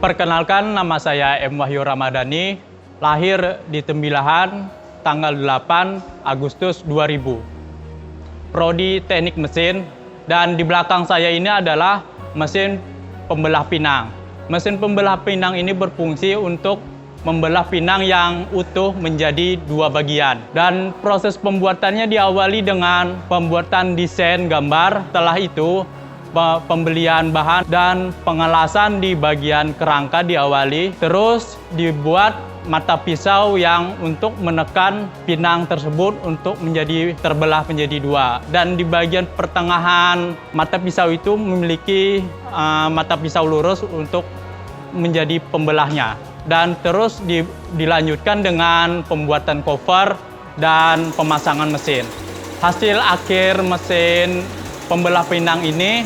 Perkenalkan, nama saya M. Wahyu Ramadhani, lahir di Tembilahan tanggal 8 Agustus 2000. Prodi Teknik Mesin, dan di belakang saya ini adalah mesin pembelah pinang. Mesin pembelah pinang ini berfungsi untuk membelah pinang yang utuh menjadi dua bagian. Dan proses pembuatannya diawali dengan pembuatan desain gambar. Setelah itu, pembelian bahan dan pengelasan di bagian kerangka diawali. Terus dibuat mata pisau yang untuk menekan pinang tersebut untuk terbelah menjadi dua. Dan di bagian pertengahan mata pisau itu memiliki mata pisau lurus untuk menjadi pembelahnya. Dan terus dilanjutkan dengan pembuatan cover dan pemasangan mesin. Hasil akhir mesin pembelah pinang ini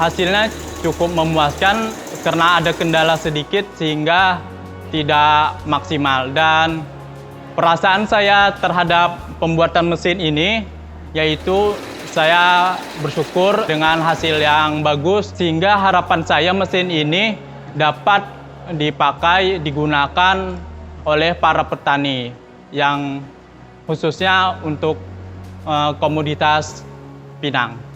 hasilnya cukup memuaskan karena ada kendala sedikit sehingga tidak maksimal. Dan perasaan saya terhadap pembuatan mesin ini yaitu saya bersyukur dengan hasil yang bagus, sehingga harapan saya mesin ini dapat dipakai, digunakan oleh para petani yang khususnya untuk komoditas pinang.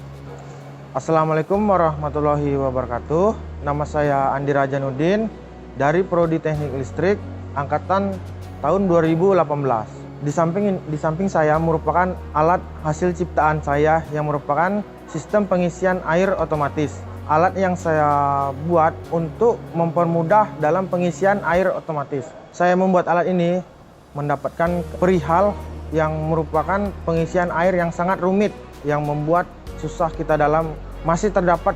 Assalamualaikum warahmatullahi wabarakatuh. Nama saya Andi Rajanuddin dari Prodi Teknik Listrik angkatan tahun 2018. Di samping saya merupakan alat hasil ciptaan saya yang merupakan sistem pengisian air otomatis. Alat yang saya buat untuk mempermudah dalam pengisian air otomatis. Saya membuat alat ini mendapatkan perihal yang merupakan pengisian air yang sangat rumit, yang membuat susah kita dalam masih terdapat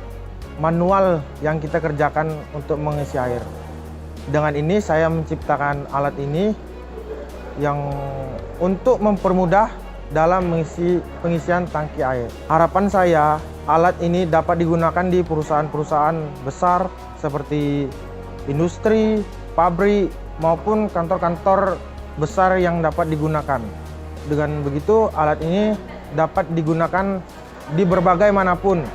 manual yang kita kerjakan untuk mengisi air. Dengan ini saya menciptakan alat ini yang untuk mempermudah dalam mengisi pengisian tangki air. Harapan saya alat ini dapat digunakan di perusahaan-perusahaan besar seperti industri, pabrik maupun kantor-kantor besar yang dapat digunakan. Dengan begitu alat ini dapat digunakan di berbagai manapun.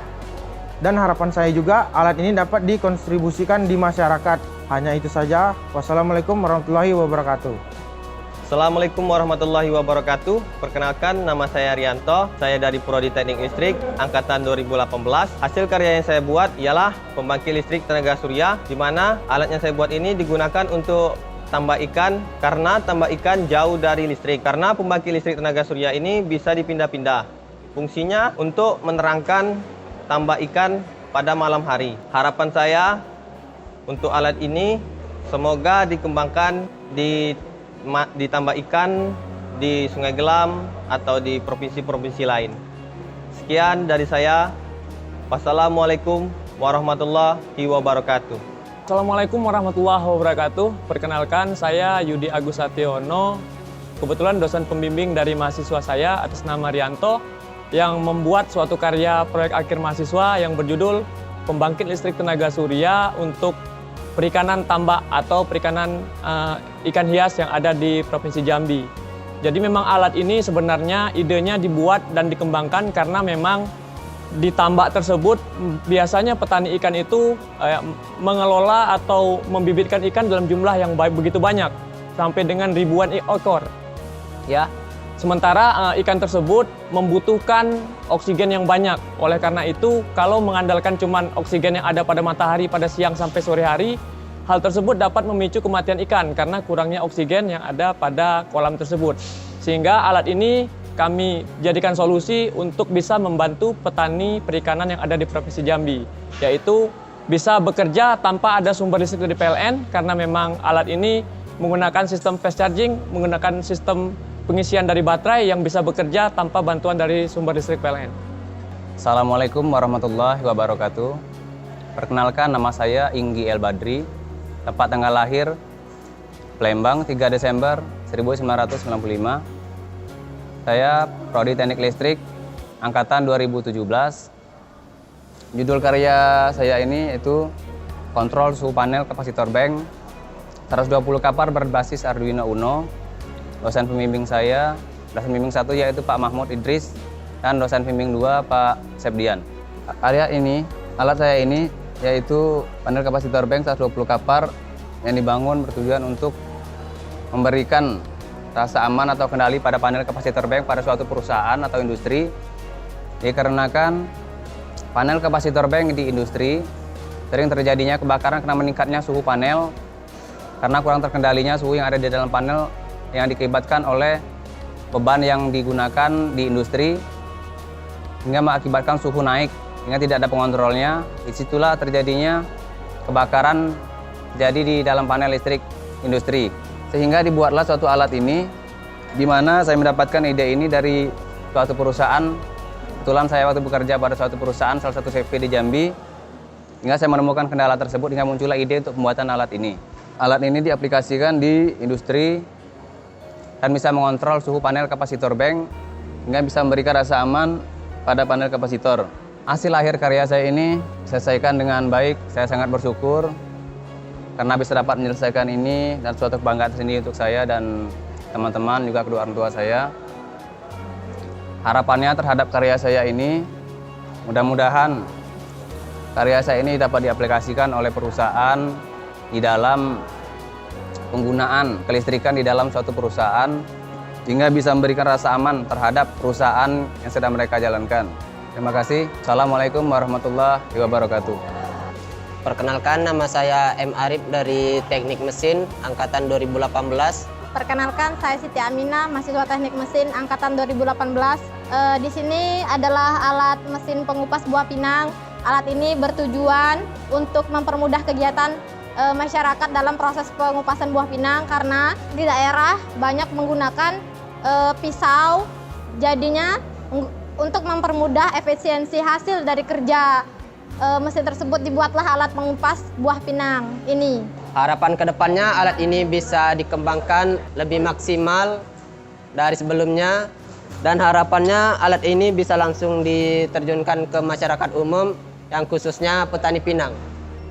Dan harapan saya juga alat ini dapat dikontribusikan di masyarakat. Hanya itu saja. Wassalamualaikum warahmatullahi wabarakatuh. Assalamualaikum warahmatullahi wabarakatuh. Perkenalkan, nama saya Rianto. Saya dari Prodi Teknik Listrik angkatan 2018. Hasil karya yang saya buat ialah pembangkit listrik tenaga surya, di mana alat yang saya buat ini digunakan untuk tambak ikan, karena tambak ikan jauh dari listrik. Karena pembangkit listrik tenaga surya ini bisa dipindah-pindah. Fungsinya untuk menerangkan tambak ikan pada malam hari. Harapan saya untuk alat ini semoga dikembangkan di tambak ikan di Sungai Gelam atau di provinsi-provinsi lain. Sekian dari saya. Wassalamualaikum warahmatullahi wabarakatuh. Assalamualaikum warahmatullahi wabarakatuh. Perkenalkan, saya Yudi Agus Sationo. Kebetulan dosen pembimbing dari mahasiswa saya atas nama Rianto, yang membuat suatu karya proyek akhir mahasiswa yang berjudul Pembangkit Listrik Tenaga Surya untuk perikanan tambak atau perikanan ikan hias yang ada di Provinsi Jambi. Jadi memang alat ini sebenarnya idenya dibuat dan dikembangkan karena memang di tambak tersebut biasanya petani ikan itu mengelola atau membibitkan ikan dalam jumlah yang begitu banyak, sampai dengan ribuan ekor. Ya. Sementara ikan tersebut membutuhkan oksigen yang banyak. Oleh karena itu, kalau mengandalkan cuman oksigen yang ada pada matahari pada siang sampai sore hari, hal tersebut dapat memicu kematian ikan karena kurangnya oksigen yang ada pada kolam tersebut. Sehingga alat ini kami jadikan solusi untuk bisa membantu petani perikanan yang ada di Provinsi Jambi, yaitu bisa bekerja tanpa ada sumber listrik dari PLN, karena memang alat ini menggunakan sistem fast charging, menggunakan sistem pengisian dari baterai yang bisa bekerja tanpa bantuan dari sumber listrik PLN. Assalamualaikum warahmatullahi wabarakatuh. Perkenalkan, nama saya Inggi El Badri. Tempat tanggal lahir Palembang 3 Desember 1995. Saya Prodi Teknik Listrik angkatan 2017. Judul karya saya ini itu kontrol suhu panel kapasitor bank 120 kapar berbasis Arduino Uno. Dosen pembimbing saya, dosen pembimbing 1 yaitu Pak Mahmud Idris, dan dosen pembimbing 2 Pak Sepdian. Alat saya ini yaitu panel kapasitor bank 120 kapar yang dibangun bertujuan untuk memberikan rasa aman atau kendali pada panel kapasitor bank pada suatu perusahaan atau industri. Dikarenakan panel kapasitor bank di industri sering terjadinya kebakaran karena meningkatnya suhu panel karena kurang terkendalinya suhu yang ada di dalam panel yang diakibatkan oleh beban yang digunakan di industri hingga mengakibatkan suhu naik hingga tidak ada pengontrolnya. Disitulah terjadinya kebakaran terjadi di dalam panel listrik industri. Sehingga dibuatlah suatu alat ini, di mana saya mendapatkan ide ini dari suatu perusahaan. Kebetulan saya waktu bekerja pada suatu perusahaan, salah satu CV di Jambi, hingga saya menemukan kendala tersebut hingga muncullah ide untuk pembuatan alat ini. Alat ini diaplikasikan di industri dan bisa mengontrol suhu panel kapasitor bank hingga bisa memberikan rasa aman pada panel kapasitor. Hasil akhir karya saya ini selesaikan dengan baik. Saya sangat bersyukur karena bisa dapat menyelesaikan ini dan suatu kebanggaan sendiri untuk saya dan teman-teman juga kedua orang tua saya. Harapannya terhadap karya saya ini, mudah-mudahan karya saya ini dapat diaplikasikan oleh perusahaan di dalam penggunaan kelistrikan di dalam suatu perusahaan sehingga bisa memberikan rasa aman terhadap perusahaan yang sedang mereka jalankan. Terima kasih. Assalamualaikum warahmatullahi wabarakatuh. Perkenalkan, nama saya M. Arif dari Teknik Mesin Angkatan 2018. Perkenalkan, saya Siti Aminah, mahasiswa Teknik Mesin Angkatan 2018. Di sini adalah alat mesin pengupas buah pinang. Alat ini bertujuan untuk mempermudah kegiatan masyarakat dalam proses pengupasan buah pinang karena di daerah banyak menggunakan pisau. Jadinya untuk mempermudah efisiensi hasil dari kerja mesin tersebut dibuatlah alat pengupas buah pinang ini. Harapan kedepannya alat ini bisa dikembangkan lebih maksimal dari sebelumnya dan harapannya alat ini bisa langsung diterjunkan ke masyarakat umum yang khususnya petani pinang.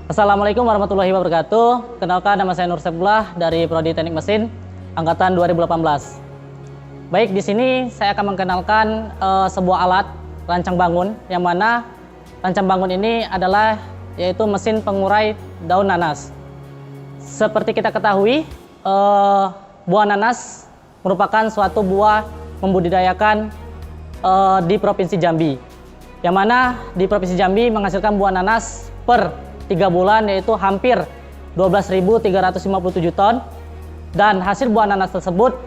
Assalamualaikum warahmatullahi wabarakatuh. Kenalkan, nama saya Nur Sepullah dari Prodi Teknik Mesin Angkatan 2018. Baik, di sini saya akan mengenalkan sebuah alat rancang bangun yang mana rancang bangun ini adalah yaitu mesin pengurai daun nanas. Seperti kita ketahui, buah nanas merupakan suatu buah membudidayakan di Provinsi Jambi. Yang mana di Provinsi Jambi menghasilkan buah nanas per 3 bulan yaitu hampir 12.357 ton. Dan hasil buah nanas tersebut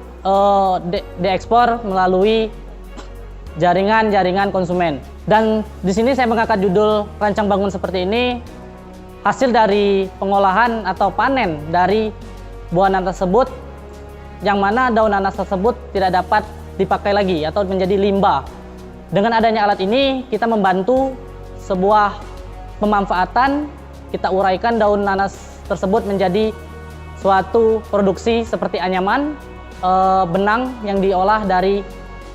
diekspor melalui jaringan-jaringan konsumen. Dan di sini saya mengangkat judul rancang bangun seperti ini, hasil dari pengolahan atau panen dari buah nanas tersebut, yang mana daun nanas tersebut tidak dapat dipakai lagi atau menjadi limbah. Dengan adanya alat ini, kita membantu sebuah pemanfaatan, kita uraikan daun nanas tersebut menjadi suatu produksi seperti anyaman, benang yang diolah dari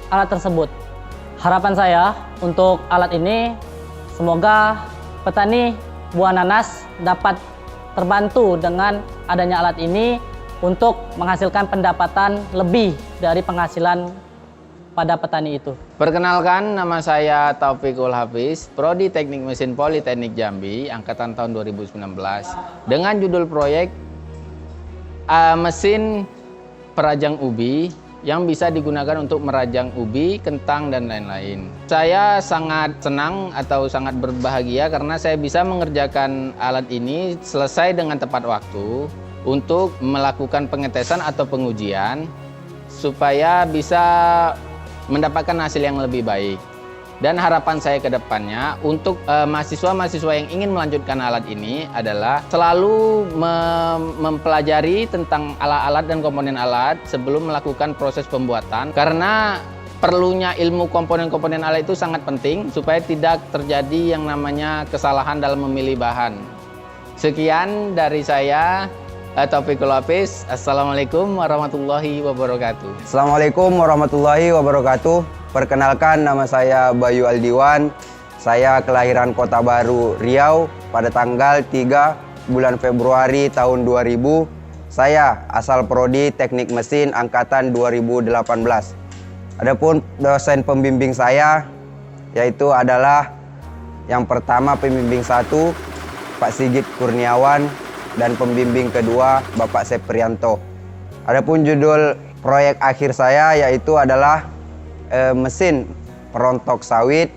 alat tersebut. Harapan saya untuk alat ini, semoga petani buah nanas dapat terbantu dengan adanya alat ini untuk menghasilkan pendapatan lebih dari penghasilan pada petani itu. Perkenalkan, nama saya Taufikul Hafiz, Prodi Teknik Mesin Politeknik Jambi, angkatan tahun 2019, dengan judul proyek mesin perajang ubi yang bisa digunakan untuk merajang ubi, kentang, dan lain-lain. Saya sangat senang atau sangat berbahagia karena saya bisa mengerjakan alat ini selesai dengan tepat waktu untuk melakukan pengetesan atau pengujian supaya bisa mendapatkan hasil yang lebih baik. Dan harapan saya ke depannya untuk mahasiswa-mahasiswa yang ingin melanjutkan alat ini adalah selalu mempelajari tentang alat-alat dan komponen alat sebelum melakukan proses pembuatan. Karena perlunya ilmu komponen-komponen alat itu sangat penting supaya tidak terjadi yang namanya kesalahan dalam memilih bahan. Sekian dari saya, Taufikul Hafiz. Assalamualaikum warahmatullahi wabarakatuh. Assalamualaikum warahmatullahi wabarakatuh. Perkenalkan, nama saya Bayu Aldiwan. Saya kelahiran Kota Baru, Riau pada tanggal 3 bulan Februari tahun 2000. Saya asal Prodi Teknik Mesin Angkatan 2018. Adapun dosen pembimbing saya yaitu adalah yang pertama pembimbing 1 Pak Sigit Kurniawan, dan pembimbing kedua Bapak Seprianto. Adapun judul proyek akhir saya yaitu adalah mesin perontok sawit,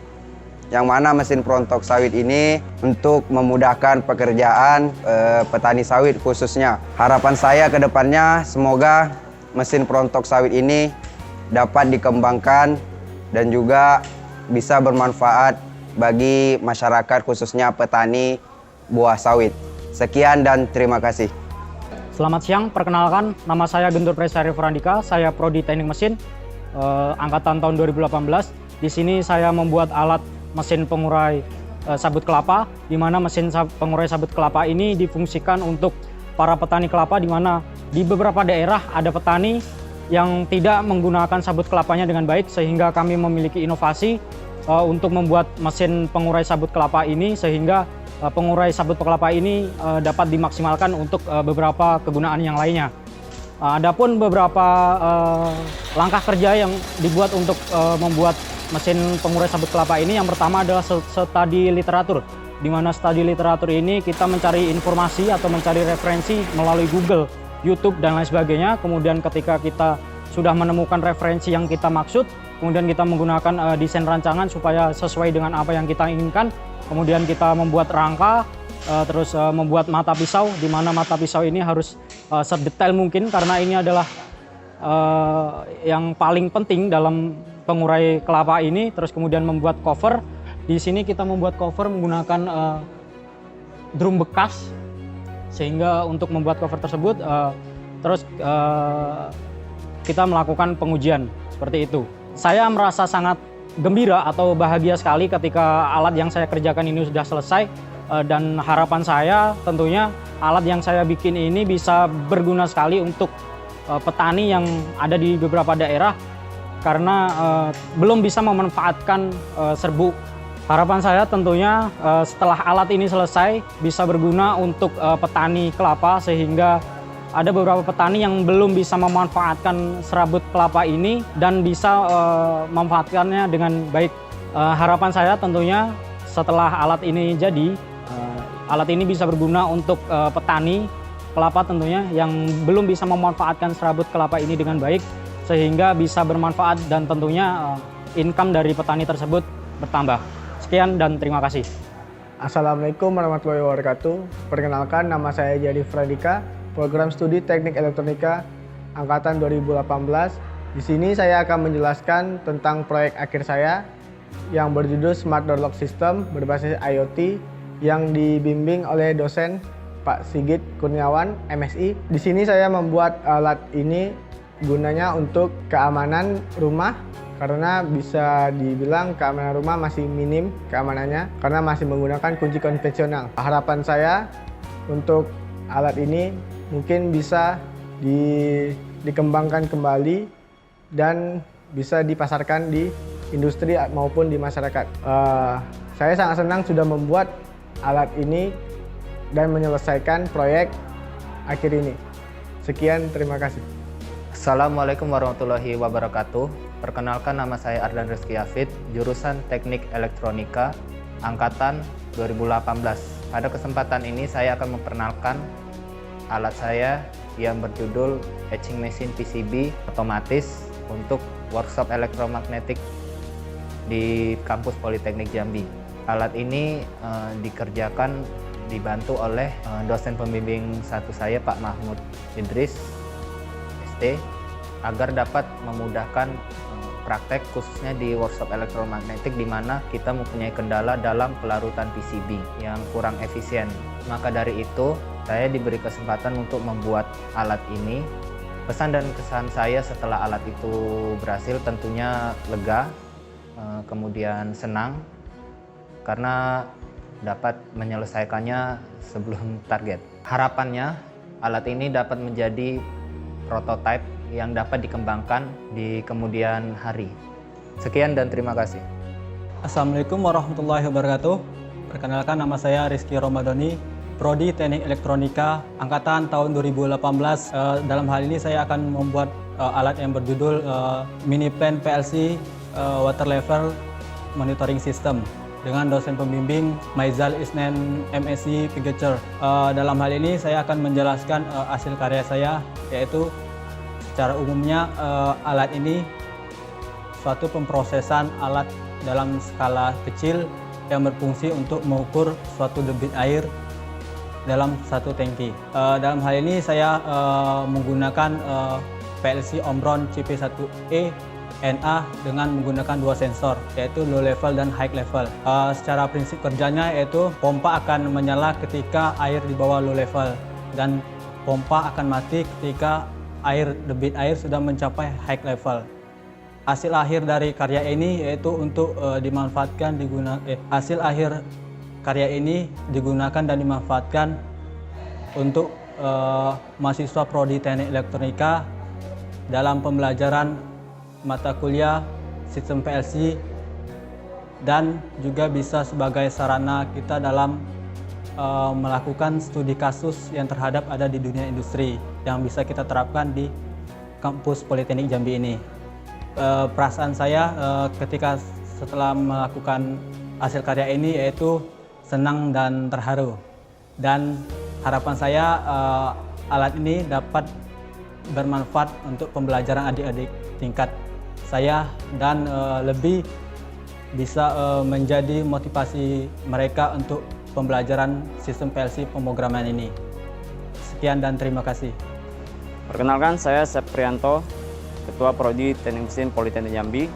yang mana mesin perontok sawit ini untuk memudahkan pekerjaan petani sawit khususnya. Harapan saya ke depannya semoga mesin perontok sawit ini dapat dikembangkan dan juga bisa bermanfaat bagi masyarakat khususnya petani buah sawit. Sekian dan terima kasih. Selamat siang, perkenalkan nama saya Guntur Prestari Frandika, saya Prodi Teknik Mesin angkatan tahun 2018. Di sini saya membuat alat mesin pengurai sabut kelapa, di mana mesin pengurai sabut kelapa ini difungsikan untuk para petani kelapa, di mana di beberapa daerah ada petani yang tidak menggunakan sabut kelapanya dengan baik, sehingga kami memiliki inovasi untuk membuat mesin pengurai sabut kelapa ini, sehingga pengurai sabut kelapa ini dapat dimaksimalkan untuk beberapa kegunaan yang lainnya. Adapun beberapa langkah kerja yang dibuat untuk membuat mesin pengurai sabut kelapa ini, yang pertama adalah studi literatur, di mana studi literatur ini kita mencari informasi atau mencari referensi melalui Google, YouTube, dan lain sebagainya. Kemudian ketika kita sudah menemukan referensi yang kita maksud, kemudian kita menggunakan desain rancangan supaya sesuai dengan apa yang kita inginkan. Kemudian kita membuat rangka, terus membuat mata pisau, di mana mata pisau ini harus sedetail mungkin karena ini adalah yang paling penting dalam pengurai kelapa ini. Terus kemudian membuat cover. Di sini kita membuat cover menggunakan drum bekas, sehingga untuk membuat cover tersebut terus kita melakukan pengujian seperti itu. Saya merasa sangat gembira atau bahagia sekali ketika alat yang saya kerjakan ini sudah selesai, dan harapan saya tentunya alat yang saya bikin ini bisa berguna sekali untuk petani yang ada di beberapa daerah karena belum bisa memanfaatkan serbuk. Harapan saya tentunya setelah alat ini selesai bisa berguna untuk petani kelapa, sehingga ada beberapa petani yang belum bisa memanfaatkan serabut kelapa ini dan bisa memanfaatkannya dengan baik. Harapan saya tentunya setelah alat ini jadi, alat ini bisa berguna untuk petani kelapa tentunya yang belum bisa memanfaatkan serabut kelapa ini dengan baik, sehingga bisa bermanfaat dan tentunya income dari petani tersebut bertambah. Sekian dan terima kasih. Assalamualaikum warahmatullahi wabarakatuh. Perkenalkan, nama saya Jadi Frandika, program studi Teknik Elektronika angkatan 2018. Di sini saya akan menjelaskan tentang proyek akhir saya yang berjudul Smart Door Lock System berbasis IoT yang dibimbing oleh dosen Pak Sigit Kurniawan, MSI. Di sini saya membuat alat ini gunanya untuk keamanan rumah, karena bisa dibilang keamanan rumah masih minim keamanannya karena masih menggunakan kunci konvensional. Harapan saya untuk alat ini mungkin bisa dikembangkan kembali dan bisa dipasarkan di industri maupun di masyarakat. Saya sangat senang sudah membuat alat ini dan menyelesaikan proyek akhir ini. Sekian, terima kasih. Assalamualaikum warahmatullahi wabarakatuh. Perkenalkan, nama saya Ardan Rizky Hafid, jurusan Teknik Elektronika angkatan 2018. Pada kesempatan ini saya akan memperkenalkan alat saya yang berjudul etching mesin PCB otomatis untuk workshop elektromagnetik di kampus Politeknik Jambi. Alat ini dikerjakan dibantu oleh dosen pembimbing satu saya, Pak Mahmud Idris, ST, agar dapat memudahkan praktek khususnya di workshop elektromagnetik di mana kita mempunyai kendala dalam pelarutan PCB yang kurang efisien. Maka dari itu, saya diberi kesempatan untuk membuat alat ini. Pesan dan kesan saya setelah alat itu berhasil tentunya lega, kemudian senang karena dapat menyelesaikannya sebelum target. Harapannya alat ini dapat menjadi prototipe yang dapat dikembangkan di kemudian hari. Sekian dan terima kasih. Assalamualaikum warahmatullahi wabarakatuh. Perkenalkan, nama saya Rizky Romadoni, Prodi Teknik Elektronika angkatan tahun 2018. Dalam hal ini saya akan membuat alat yang berjudul Mini Plan PLC Water Level Monitoring System. dengan dosen pembimbing Maizal Isnen MSc Figure. Dalam hal ini saya akan menjelaskan hasil karya saya, yaitu secara umumnya alat ini suatu pemrosesan alat dalam skala kecil yang berfungsi untuk mengukur suatu debit air dalam satu tangki. Dalam hal ini saya menggunakan PLC Omron CP1E NA dengan menggunakan dua sensor, yaitu low level dan high level. Secara prinsip kerjanya yaitu pompa akan menyala ketika air di bawah low level dan pompa akan mati ketika debit air sudah mencapai high level. Hasil akhir dari karya ini yaitu untuk hasil akhir karya ini digunakan dan dimanfaatkan untuk mahasiswa Prodi Teknik Elektronika dalam pembelajaran mata kuliah sistem PLC dan juga bisa sebagai sarana kita dalam melakukan studi kasus yang terhadap ada di dunia industri yang bisa kita terapkan di kampus Politeknik Jambi ini. Perasaan saya ketika setelah melakukan hasil karya ini yaitu senang dan terharu, dan harapan saya alat ini dapat bermanfaat untuk pembelajaran adik-adik tingkat saya dan lebih bisa menjadi motivasi mereka untuk pembelajaran sistem PLC pemrograman ini. Sekian dan terima kasih. Perkenalkan, saya Septrianto, Ketua Prodi Teknik Mesin Politeknik Jambi.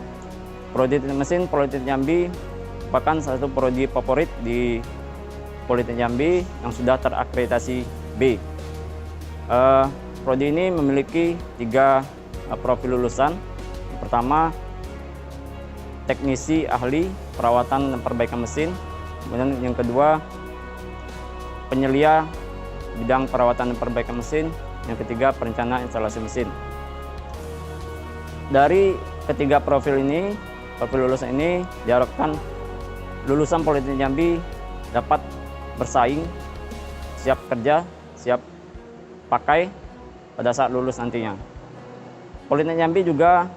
Prodi Teknik Mesin Politeknik Jambi merupakan salah satu prodi favorit di Politeknik Jambi yang sudah terakreditasi B. Prodi ini memiliki 3 profil lulusan. Yang pertama, teknisi ahli perawatan dan perbaikan mesin. Kemudian yang kedua, penyelia bidang perawatan dan perbaikan mesin. Yang ketiga, perencana instalasi mesin. Dari ketiga profil lulusan ini diharapkan lulusan Politeknik Jambi dapat bersaing, siap kerja, siap pakai pada saat lulus nantinya. Politeknik Jambi juga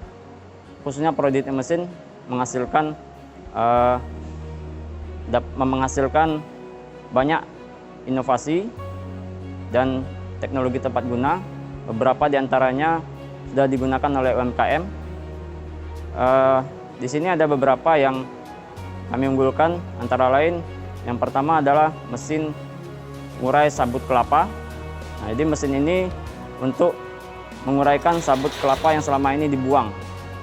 khususnya Prodi Teknik Mesin menghasilkan banyak inovasi dan teknologi tepat guna. Beberapa diantaranya sudah digunakan oleh UMKM. Di sini ada beberapa yang kami unggulkan, antara lain yang pertama adalah mesin ngurai sabut kelapa. Nah, jadi mesin ini untuk menguraikan sabut kelapa yang selama ini dibuang.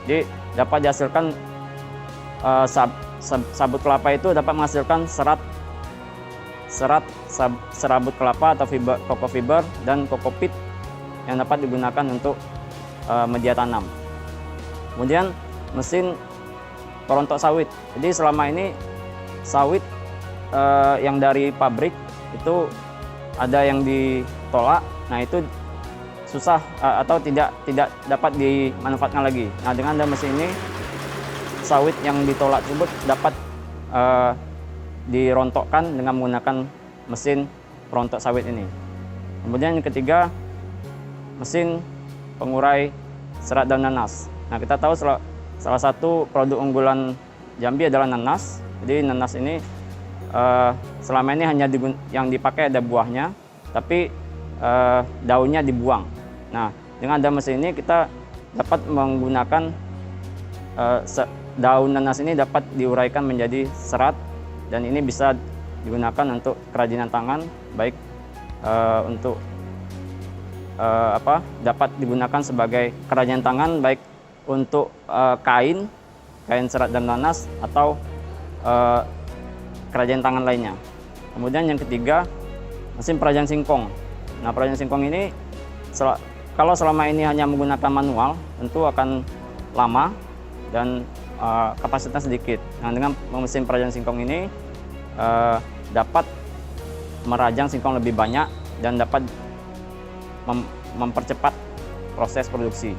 Jadi dapat dihasilkan sabut kelapa itu dapat menghasilkan serabut kelapa atau coco fiber dan kokopit yang dapat digunakan untuk media tanam. Kemudian mesin perontok sawit. Jadi selama ini sawit yang dari pabrik itu ada yang ditolak. Nah, itu susah atau tidak dapat dimanfaatkan lagi. Nah, dengan ada mesin ini sawit yang ditolak tersebut dapat dirontokkan dengan menggunakan mesin perontok sawit ini. Kemudian yang ketiga, mesin pengurai serat dan nanas. Nah, kita tahu salah satu produk unggulan Jambi adalah nanas. Jadi nanas ini selama ini hanya yang dipakai ada buahnya, tapi daunnya dibuang. Nah, dengan ada mesin ini kita dapat menggunakan daun nanas ini dapat diuraikan menjadi serat, dan ini bisa digunakan untuk kerajinan tangan, baik untuk dapat digunakan sebagai kerajinan tangan baik untuk kain serat dan nanas atau kerajinan tangan lainnya. Kemudian yang ketiga, mesin perajian singkong. Nah, perajian singkong ini kalau selama ini hanya menggunakan manual tentu akan lama dan kapasitasnya sedikit. Nah, dengan mesin perajian singkong ini dapat merajang singkong lebih banyak dan dapat mempercepat proses produksi.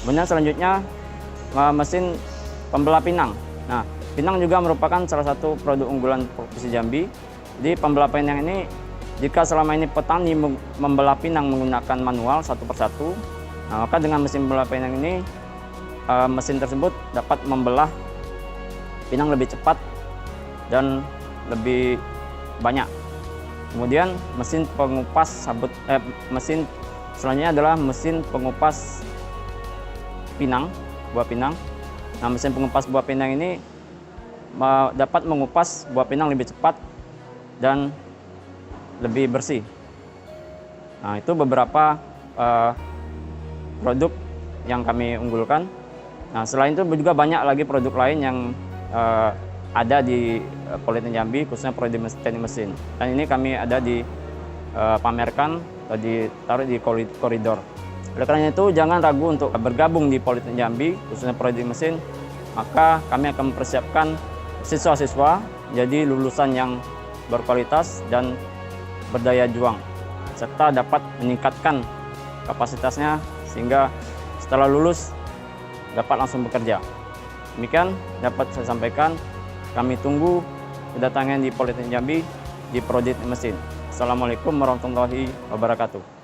Kemudian selanjutnya mesin pembelah pinang. Nah, pinang juga merupakan salah satu produk unggulan Provinsi Jambi. Di pembelah pinang ini, jika selama ini petani membelah pinang menggunakan manual satu persatu, nah, maka dengan mesin pembelah pinang ini mesin tersebut dapat membelah pinang lebih cepat dan lebih banyak. Kemudian mesin pengupas mesin selanjutnya adalah mesin pengupas pinang, buah pinang. Nah, mesin pengupas buah pinang ini dapat mengupas buah pinang lebih cepat dan lebih bersih. Nah, itu beberapa produk yang kami unggulkan. Nah, selain itu juga banyak lagi produk lain yang ada di Politeknik Jambi, khususnya prodi teknik mesin. Dan ini kami ada pamerkan atau ditaruh di koridor. Oleh karena itu, jangan ragu untuk bergabung di Politeknik Jambi, khususnya prodi mesin. Maka kami akan mempersiapkan siswa-siswa jadi lulusan yang berkualitas dan berdaya juang, serta dapat meningkatkan kapasitasnya sehingga setelah lulus dapat langsung bekerja. Demikian dapat saya sampaikan. Kami tunggu kedatangan di Politeknik Jambi di Prodi Teknik Mesin. Assalamualaikum warahmatullahi wabarakatuh.